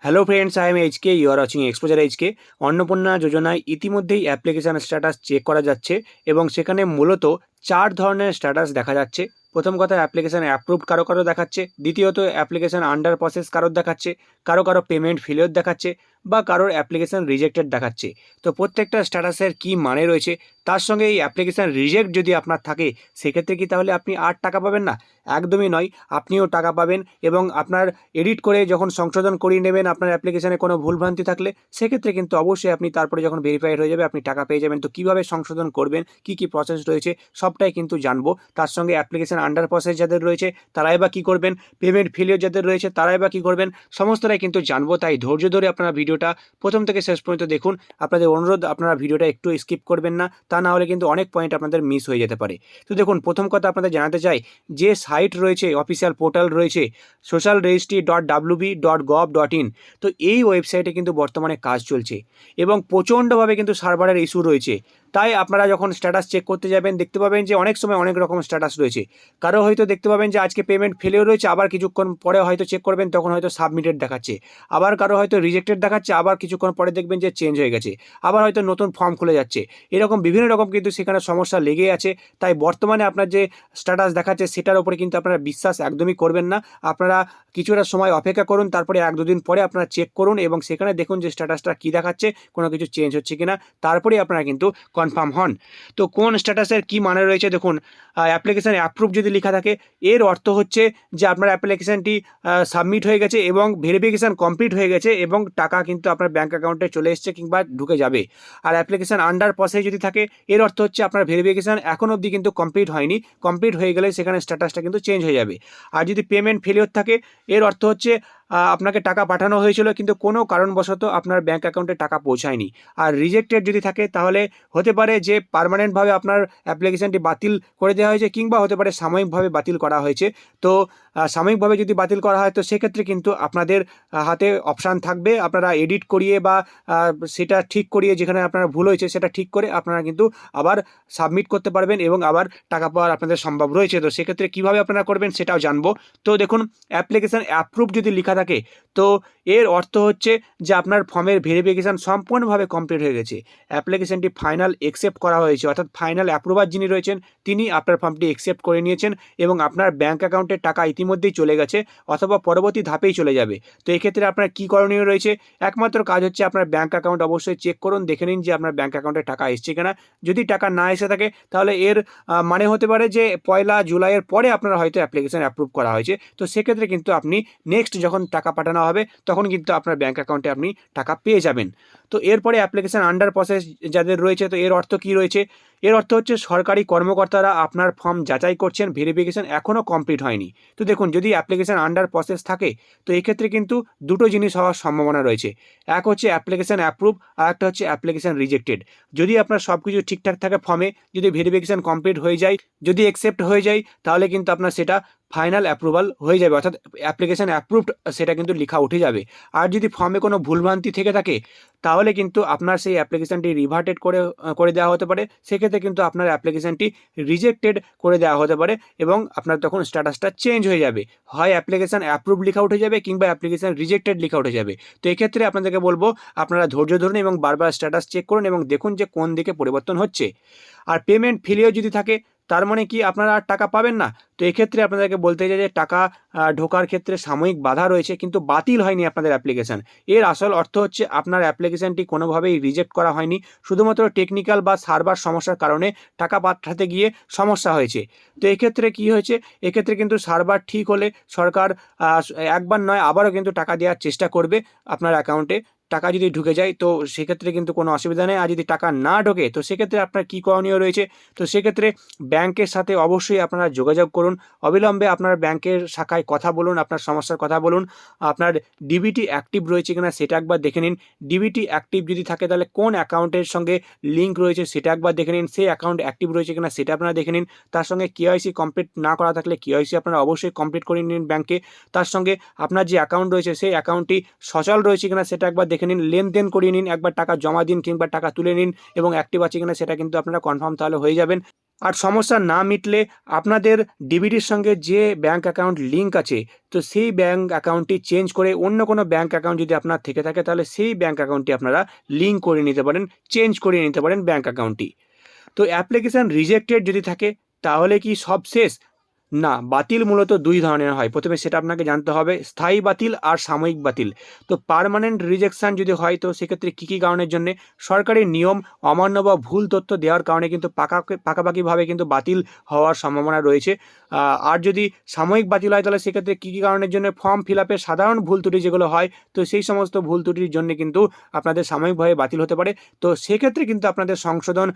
Hello friends, I am HK, you are watching exposure HK. Annapurna যোজনায় ইতিমধ্যেই application status check করা যাচ্ছে এবং সেখানে মূলত 4 ধরনের স্ট্যাটাস দেখা যাচ্ছে। প্রথম কথা, অ্যাপ্লিকেশান অ্যাপ্রুভড কারো কারো দেখাচ্ছে। দ্বিতীয়ত, অ্যাপ্লিকেশান আন্ডার প্রসেস কারোর দেখাচ্ছে। কারো কারো পেমেন্ট ফেলিওর দেখাচ্ছে বা কারোর অ্যাপ্লিকেশান রিজেক্টেড দেখাচ্ছে। তো প্রত্যেকটা স্ট্যাটাসের কী মানে রয়েছে, তার সঙ্গে এই অ্যাপ্লিকেশান রিজেক্ট যদি আপনার থাকে, সেক্ষেত্রে কি তাহলে আপনি আর টাকা পাবেন না? একদমই নয়, আপনিও টাকা পাবেন। এবং আপনার এডিট করে যখন সংশোধন করিয়ে নেবেন আপনার অ্যাপ্লিকেশানে কোনো ভুলভ্রান্তি থাকলে, সেক্ষেত্রে কিন্তু অবশ্যই আপনি তারপরে যখন ভেরিফাইড হয়ে যাবে আপনি টাকা পেয়ে যাবেন। তো কীভাবে সংশোধন করবেন, কী কী প্রসেস রয়েছে, সবটাই কিন্তু জানবো। তার সঙ্গে অ্যাপ্লিকেশান আন্ডার প্রসেস যাদের রয়েছে তারাই বা কী করবেন, পেমেন্ট ফেলিওর যাদের রয়েছে তারাই বা কী করবেন, সমস্তটাই কিন্তু জানবো। তাই ধৈর্য ধরে আপনারা ভিডিওটা প্রথম থেকে শেষ পর্যন্ত দেখুন। আপনাদের অনুরোধ, আপনারা ভিডিওটা একটু স্কিপ করবেন না, তা না হলে কিন্তু অনেক পয়েন্ট আপনাদের মিস হয়ে যেতে পারে। তো দেখুন, প্রথম কথা আপনাদের জানাতে চাই, যে সাইট রয়েছে, অফিসিয়াল পোর্টাল রয়েছে socialregistry.wb.gov.in, তো এই ওয়েবসাইটে কিন্তু বর্তমানে কাজ চলছে এবং প্রচণ্ডভাবে কিন্তু সার্ভারের ইস্যু রয়েছে। তাই আপনারা যখন স্ট্যাটাস চেক করতে যাবেন দেখতে পাবেন যে অনেক সময় অনেক রকম স্ট্যাটাস রয়েছে। কারো হয়তো দেখতে পাবেন যে আজকে পেমেন্ট ফেলেও রয়েছে, আবার কিছুক্ষণ পরে হয়তো চেক করবেন তখন হয়তো সাবমিটেড দেখাচ্ছে। আবার কারো হয়তো রিজেক্টেড দেখাচ্ছে, আবার কিছুক্ষণ পরে দেখবেন যে চেঞ্জ হয়ে গেছে। আবার হয়তো নতুন ফর্ম খুলে যাচ্ছে। এরকম বিভিন্ন রকম কিন্তু সেখানে সমস্যা লেগেই আছে। তাই বর্তমানে আপনার যে স্ট্যাটাস দেখাচ্ছে সেটার উপরে কিন্তু আপনারা বিশ্বাস একদমই করবেন না। আপনারা কিছুটা সময় অপেক্ষা করুন, তারপরে 1-2 দিন পরে আপনারা চেক করুন এবং সেখানে দেখুন যে স্ট্যাটাসটা কী দেখাচ্ছে, কোনো কিছু চেঞ্জ হচ্ছে কিনা, তারপরেই আপনারা কিন্তু কনফার্ম হন। তো কোন স্ট্যাটাসের কী মানে রয়েছে দেখুন, অ্যাপ্লিকেশান অ্যাপ্রুভ যদি লেখা থাকে, এর অর্থ হচ্ছে যে আপনার অ্যাপ্লিকেশানটি সাবমিট হয়ে গেছে এবং ভেরিফিকেশান কমপ্লিট হয়ে গেছে এবং টাকা কিন্তু আপনার ব্যাঙ্ক অ্যাকাউন্টে চলে এসছে কিংবা ঢুকে যাবে। আর অ্যাপ্লিকেশান আন্ডার প্রসেস যদি থাকে, এর অর্থ হচ্ছে আপনার ভেরিফিকেশান এখন অবধি কিন্তু কমপ্লিট হয়নি, কমপ্লিট হয়ে গেলে সেখানে স্ট্যাটাসটা কিন্তু চেঞ্জ হয়ে যাবে। আর যদি পেমেন্ট ফেলিওর থাকে, এর অর্থ হচ্ছে আপনাকে টাকা পাঠানো হয়েছিল কিন্তু কোনো কারণবশত আপনার ব্যাঙ্ক অ্যাকাউন্টে টাকা পৌঁছায়নি। আর রিজেক্টেড যদি থাকে, তাহলে হতে পারে যে পার্মানেন্টভাবে আপনার অ্যাপ্লিকেশানটি বাতিল করে দেওয়া হয়েছে কিংবা হতে পারে সাময়িকভাবে বাতিল করা হয়েছে। তো সাময়িকভাবে যদি বাতিল করা হয় তো সেক্ষেত্রে কিন্তু আপনাদের হাতে অপশান থাকবে, আপনারা এডিট করিয়ে বা সেটা ঠিক করিয়ে, যেখানে আপনার ভুল হয়েছে সেটা ঠিক করে আপনারা কিন্তু আবার সাবমিট করতে পারবেন এবং আবার টাকা পাওয়ার আপনাদের সম্ভব রয়েছে। তো সেক্ষেত্রে কীভাবে আপনারা করবেন সেটাও জানবো। তো দেখুন, অ্যাপ্লিকেশান অ্যাপ্রুভ যদি লেখা থাকে, তো এর অর্থ হচ্ছে যে আপনার ফর্মের ভেরিফিকেশান সম্পূর্ণভাবে কমপ্লিট হয়ে গেছে। অ্যাপ্লিকেশানটি ফাইনাল অ্যাকসেপ্ট করা হয়েছে, অর্থাৎ ফাইনাল অ্যাপ্রুভার যিনি রয়েছেন তিনি আপনার ফর্মটি অ্যাকসেপ্ট করে নিয়েছেন এবং আপনার ব্যাঙ্ক অ্যাকাউন্টে টাকা ইতিমধ্যেই চলে গেছে অথবা পরবর্তী ধাপেই চলে যাবে। তো এক্ষেত্রে আপনার কী করণীয় রয়েছে, একমাত্র কাজ হচ্ছে আপনার ব্যাঙ্ক অ্যাকাউন্ট অবশ্যই চেক করুন, দেখে নিন যে আপনার ব্যাঙ্ক অ্যাকাউন্টে টাকা এসছে কিনা। যদি টাকা না এসে থাকে তাহলে এর মানে হতে পারে যে 1 জুলাইয়ের পরে আপনার হয়তো অ্যাপ্লিকেশান অ্যাপ্রুভ করা হয়েছে। তো সেক্ষেত্রে কিন্তু আপনি নেক্সট যখন টাকা পাঠানো হবে তখন কিন্তু আপনার ব্যাঙ্ক অ্যাকাউন্টে আপনি টাকা পেয়ে যাবেন। তো এরপরে অ্যাপ্লিকেশান আন্ডার প্রসেস যাদের রয়েছে, তো এর অর্থ কী রয়েছে, এর অর্থ হচ্ছে সরকারি কর্মকর্তারা আপনার ফর্ম যাচাই করছেন, ভেরিফিকেশান এখনও কমপ্লিট হয়নি। তো দেখুন, যদি অ্যাপ্লিকেশান আন্ডার প্রসেস থাকে তো এক্ষেত্রে কিন্তু দুটো জিনিস হওয়ার সম্ভাবনা রয়েছে। এক হচ্ছে অ্যাপ্লিকেশান অ্যাপ্রুভ, আর একটা হচ্ছে অ্যাপ্লিকেশান রিজেক্টেড। যদি আপনার সব কিছু ঠিকঠাক থাকে ফর্মে, যদি ভেরিফিকেশান কমপ্লিট হয়ে যায়, যদি অ্যাকসেপ্ট হয়ে যায়, তাহলে কিন্তু আপনার সেটা ফাইনাল অ্যাপ্রুভাল হয়ে যাবে, অর্থাৎ অ্যাপ্লিকেশান অ্যাপ্রুভড সেটা কিন্তু লেখা উঠে যাবে। আর যদি ফর্মে কোনো ভুলভ্রান্তি থেকে থাকে তাহলে কিন্তু আপনার সেই অ্যাপ্লিকেশানটি রিভার্টেড করে দেওয়া হতে পারে। সেক্ষেত্রে কিন্তু আপনার অ্যাপ্লিকেশানটি রিজেক্টেড করে দেওয়া হতে পারে এবং আপনার তখন স্ট্যাটাসটা চেঞ্জ হয়ে যাবে। হয় অ্যাপ্লিকেশান অ্যাপ্রুভ লেখা উঠে যাবে কিংবা অ্যাপ্লিকেশান রিজেক্টেড লেখা উঠে যাবে। তো এক্ষেত্রে আপনাদেরকে বলবো, আপনারা ধৈর্য ধরুন এবং বারবার স্ট্যাটাস চেক করুন এবং দেখুন যে কোন দিকে পরিবর্তন হচ্ছে। আর পেমেন্ট ফেলিওর যদি থাকে, তার মানে কি আপনারা আর টাকা পাবেন না? তো এক্ষেত্রে আপনাদেরকে বলতে চাই যে টাকা ঢোকার ক্ষেত্রে সাময়িক বাধা রয়েছে, কিন্তু বাতিল হয়নি আপনাদের অ্যাপ্লিকেশান। এর আসল অর্থ হচ্ছে আপনার অ্যাপ্লিকেশানটি কোনোভাবেই রিজেক্ট করা হয়নি, শুধুমাত্র টেকনিক্যাল বা সার্ভার সমস্যার কারণে টাকা পাঠাতে গিয়ে সমস্যা হয়েছে। তো এক্ষেত্রে কী হয়েছে, এক্ষেত্রে কিন্তু সার্ভার ঠিক হলে সরকার একবার নয় আবারও কিন্তু টাকা দেওয়ার চেষ্টা করবে আপনার অ্যাকাউন্টে। টাকা যদি ঢুকে যায় তো সেক্ষেত্রে কিন্তু কোনো অসুবিধা নেই। আর যদি টাকা না ঢোকে তো সেক্ষেত্রে আপনার কী করণীয় রয়েছে, তো সেক্ষেত্রে ব্যাংকের সাথে অবশ্যই আপনারা যোগাযোগ করুন। অবিলম্বে আপনার ব্যাংকের শাখায় কথা বলুন, আপনার সমস্যার কথা বলুন। আপনার ডিবিটি অ্যাক্টিভ রয়েছে কিনা সেটা একবার দেখে নিন। ডিবিটি অ্যাক্টিভ যদি থাকে তাহলে কোন অ্যাকাউন্টের সঙ্গে লিঙ্ক রয়েছে সেটা একবার দেখে নিন। সেই অ্যাকাউন্ট অ্যাক্টিভ রয়েছে কিনা সেটা আপনারা দেখে নিন। তার সঙ্গে কেওয়াইসি কমপ্লিট না করা থাকলে কেওয়াইসি আপনারা অবশ্যই কমপ্লিট করে নিন ব্যাংকে। তার সঙ্গে আপনার যে অ্যাকাউন্ট রয়েছে সেই অ্যাকাউন্টটি সচল রয়েছে কিনা সেটা একবার দেখে নিন, লেনদেন করিয়ে নিন, একবার টাকা জমা দিন কিংবা টাকা তুলে নিন এবং অ্যাক্টিভ আছে কিনা সেটা কিন্তু আপনারা কনফার্ম তাহলে হয়ে যাবেন। আর সমস্যা না মিটলে আপনাদের ডিবিটির সঙ্গে যে ব্যাঙ্ক অ্যাকাউন্ট লিঙ্ক আছে, তো সেই ব্যাঙ্ক অ্যাকাউন্টটি চেঞ্জ করে অন্য কোনো ব্যাঙ্ক অ্যাকাউন্ট যদি আপনার থেকে থাকে, তাহলে সেই ব্যাঙ্ক অ্যাকাউন্টটি আপনারা লিঙ্ক করে নিতে পারেন, চেঞ্জ করে নিতে পারেন ব্যাঙ্ক অ্যাকাউন্টটি। তো অ্যাপ্লিকেশান রিজেক্টেড যদি থাকে তাহলে কি সব শেষ? না, বাতিল মূলত দুই ধরনের হয়। প্রথমে সেটা আপনাকে জানতে হবে, স্থায়ী বাতিল আর সাময়িক বাতিল। তো পার্মানেন্ট রিজেকশন যদি হয়, তো সেক্ষেত্রে কী কী কারণের জন্যে? সরকারি নিয়ম অমান্য বা ভুল তথ্য দেওয়ার কারণে কিন্তু পাকাপাকিভাবে কিন্তু বাতিল হওয়ার সম্ভাবনা রয়েছে। আর যদি সাময়িক বাতিল হয়, তাহলে সেক্ষেত্রে কী কী কারণের জন্য? ফর্ম ফিল আপে সাধারণ ভুল ত্রুটি যেগুলো হয়, তো সেই সমস্ত ভুল ত্রুটির জন্য কিন্তু আপনাদের সাময়িকভাবে বাতিল হতে পারে। তো সেক্ষেত্রে কিন্তু আপনাদের সংশোধন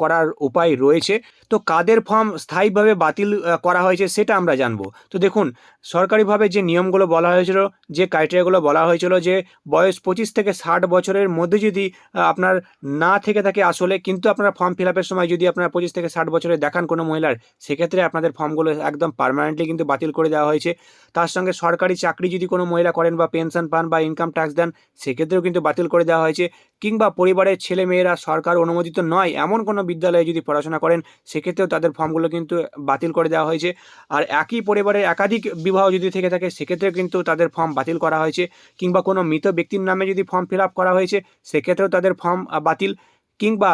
করার উপায় রয়েছে। তো কাদের ফর্ম স্থায়ীভাবে বাতিল করা হয়েছে সেটা আমরা জানবো। তো দেখুন, সরকারিভাবে যে নিয়মগুলো বলা হয়েছিল, যে ক্রাইটেরিয়াগুলো বলা হয়েছিল, যে বয়স 25 থেকে 60 বছরের মধ্যে যদি আপনার না থেকে থাকে আসলে, কিন্তু আপনার ফর্ম ফিল আপের সময় যদি আপনার 25 থেকে 60 বছরের দেখান কোনো মহিলার, সেক্ষেত্রে আপনাদের ফর্মগুলো একদম পার্মানেন্টলি কিন্তু বাতিল করে দেওয়া হয়েছে। তার সঙ্গে সরকারি চাকরি যদি কোনো মহিলা করেন বা পেনশন পান বা ইনকাম ট্যাক্স দেন, সেক্ষেত্রেও কিন্তু বাতিল করে দেওয়া হয়েছে। কিংবা পরিবারের ছেলে মেয়েরা সরকার অনুমোদিত নয় এমন কোনো বিদ্যালয়ে যদি পড়াশোনা করেন, সেক্ষেত্রেও তাদের ফর্মগুলো কিন্তু বাতিল করে দেওয়া হয়েছে। আর একই পরিবারের একাধিক বিবাহ যদি থেকে থাকে, সেক্ষেত্রেও কিন্তু তাদের ফর্ম বাতিল করা হয়েছে। কিংবা কোনো মৃত ব্যক্তির নামে যদি ফর্ম ফিল আপ করা হয়েছে, সেক্ষেত্রেও তাদের ফর্ম বাতিল। কিংবা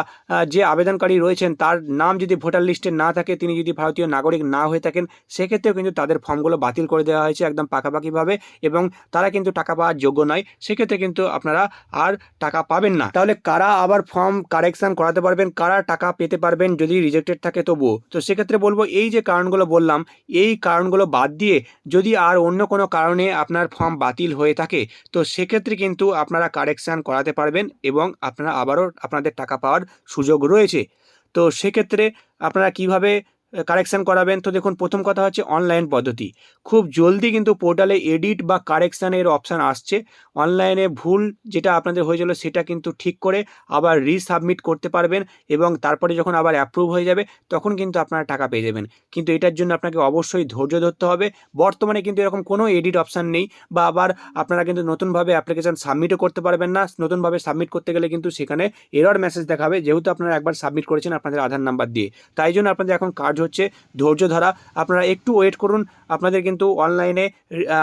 যে আবেদনকারী রয়েছেন তার নাম যদি ভোটার লিস্টে না থাকে, তিনি যদি ভারতীয় নাগরিক না হয়ে থাকেন, সেক্ষেত্রেও কিন্তু তাদের ফর্মগুলো বাতিল করে দেওয়া হয়েছে একদম পাকাপাকিভাবে, এবং তারা কিন্তু টাকা পাওয়ার যোগ্য নয়। সেক্ষেত্রে কিন্তু আপনারা আর টাকা পাবেন না। তাহলে কারা আবার ফর্ম কারেকশান করাতে পারবেন, কারা টাকা পেতে পারবেন যদি রিজেক্টেড থাকে তবুও? তো সেক্ষেত্রে বলবো, এই যে কারণগুলো বললাম, এই কারণগুলো বাদ দিয়ে যদি আর অন্য কোনো কারণে আপনার ফর্ম বাতিল হয়ে থাকে, তো সেক্ষেত্রে কিন্তু আপনারা কারেকশান করাতে পারবেন এবং আপনারা আবারও আপনাদের টাকা পাওয়ার সুযোগ রয়েছে। তো সেক্ষেত্রে আপনারা কিভাবে কারেকশান করাবেন? তো দেখুন, প্রথম কথা হচ্ছে অনলাইন পদ্ধতি। খুব জলদি কিন্তু পোর্টালে এডিট বা কারেকশানের অপশান আসছে। অনলাইনে ভুল যেটা আপনাদের হয়েছিল সেটা কিন্তু ঠিক করে আবার রিসাবমিট করতে পারবেন, এবং তারপরে যখন আবার অ্যাপ্রুভ হয়ে যাবে, তখন কিন্তু আপনারা টাকা পেয়ে যাবেন। কিন্তু এটার জন্য আপনাকে অবশ্যই ধৈর্য ধরতে হবে। বর্তমানে কিন্তু এরকম কোনো এডিট অপশান নেই, বা আবার আপনারা কিন্তু নতুনভাবে অ্যাপ্লিকেশান সাবমিটও করতে পারবেন না। নতুনভাবে সাবমিট করতে গেলে কিন্তু সেখানে এরর মেসেজ দেখাবে, যেহেতু আপনারা একবার সাবমিট করেছেন আপনাদের আধার নাম্বার দিয়ে। তাই জন্য আপনাদের এখন কাজ হচ্ছে ধৈর্য ধরা। আপনারা একটু ওয়েট করুন, আপনাদের কিন্তু অনলাইনে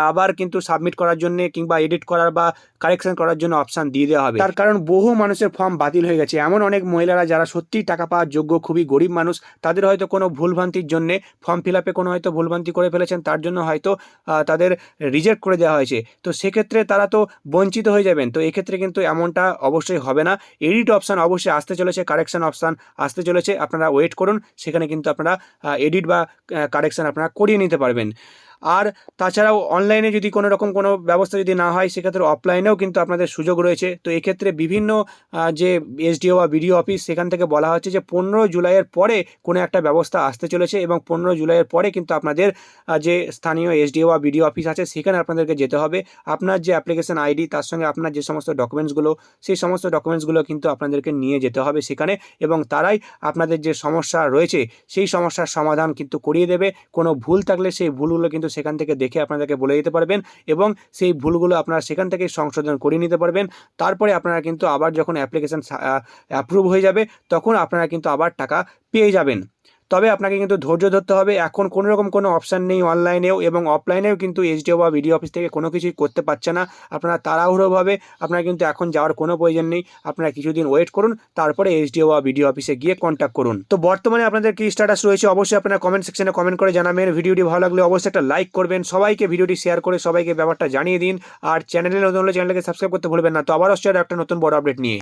আবার কিন্তু সাবমিট করার জন্য কিংবা এডিট করার বা কারেকশন করার জন্য অপশান দিয়ে দেওয়া হবে। তার কারণ বহু মানুষের ফর্ম বাতিল হয়ে গেছে। এমন অনেক মহিলারা যারা সত্যিই টাকা পাওয়ার যোগ্য, খুবই গরিব মানুষ, তাদের হয়তো কোনো ভুলভ্রান্তির জন্যে ফর্ম ফিল আপে কোনো হয়তো ভুলভ্রান্তি করে ফেলেছেন, তার জন্য হয়তো তাদের রিজেক্ট করে দেওয়া হয়েছে। তো সেক্ষেত্রে তারা তো বঞ্চিত হয়ে যাবেন। তো এক্ষেত্রে কিন্তু এমনটা অবশ্যই হবে না। এডিট অপশান অবশ্যই আসতে চলেছে, কারেকশন অপশান আসতে চলেছে। আপনারা ওয়েট করুন, সেখানে কিন্তু আপনারা এডিট বা কারেকশান আপনারা করিয়ে নিতে পারবেন। আর তাছাড়াও অনলাইনে যদি কোনো রকম কোনো ব্যবস্থা যদি না হয়, সেক্ষেত্রে অফলাইনেও কিন্তু আপনাদের সুযোগ রয়েছে। তো এক্ষেত্রে বিভিন্ন যে এসডিও বা বিডিও অফিস, সেখান থেকে বলা হচ্ছে যে 15 জুলাইয়ের পরে কোনো একটা ব্যবস্থা আসতে চলেছে, এবং 15 জুলাইয়ের পরে কিন্তু আপনাদের যে স্থানীয় এসডিও বা বিডিও অফিস আছে, সেখানে আপনাদেরকে যেতে হবে। আপনার যে অ্যাপ্লিকেশন আইডি, তার সঙ্গে আপনার যে সমস্ত ডকুমেন্টসগুলো, সেই সমস্ত ডকুমেন্টসগুলো কিন্তু আপনাদেরকে নিয়ে যেতে হবে সেখানে, এবং তারাই আপনাদের যে সমস্যা রয়েছে সেই সমস্যার সমাধান কিন্তু করিয়ে দেবে। কোনো ভুল থাকলে সেই ভুলগুলো কিন্তু সেখান থেকে দেখে আপনাদেরকে বলে দিতে পারবেন, এবং সেই ভুলগুলো আপনারা সেখান থেকে সংশোধন করিয়ে নিতে পারবেন। তারপরে আপনারা কিন্তু আবার যখন অ্যাপ্লিকেশান অ্যাপ্রুভ হয়ে যাবে, তখন আপনারা কিন্তু আবার টাকা পেয়ে যাবেন। তবে আপনাকে কিন্তু ধৈর্য ধরতে হবে। এখন কোনো রকম কোনো অপশান নেই অনলাইনেও, এবং অফলাইনেও কিন্তু এসডিও বা বিডিও অফিস থেকে কোনো কিছুই করতে পারছে না। আপনারা তাড়াহুড়োভাবে, আপনারা কিন্তু এখন যাওয়ার কোনো প্রয়োজন নেই। আপনারা কিছুদিন ওয়েট করুন, তারপরে এসডিও বা বিডিও অফিসে গিয়ে কন্ট্যাক্ট করুন। তো বর্তমানে আপনাদের কি স্ট্যাটাস রয়েছে, অবশ্যই আপনারা কমেন্ট সেকশনে কমেন্ট করে জানাবেন। ভিডিওটি ভালো লাগলে অবশ্যই একটা লাইক করবেন, সবাইকে ভিডিওটি শেয়ার করে সবাইকে ব্যাপারটা জানিয়ে দিন। আর চ্যানেলে নতুন হলে চ্যানেলকে সাবস্ক্রাইব করতে ভুলবেন না। তো আবার আসছে একটা নতুন বড় আপডেট নিয়ে।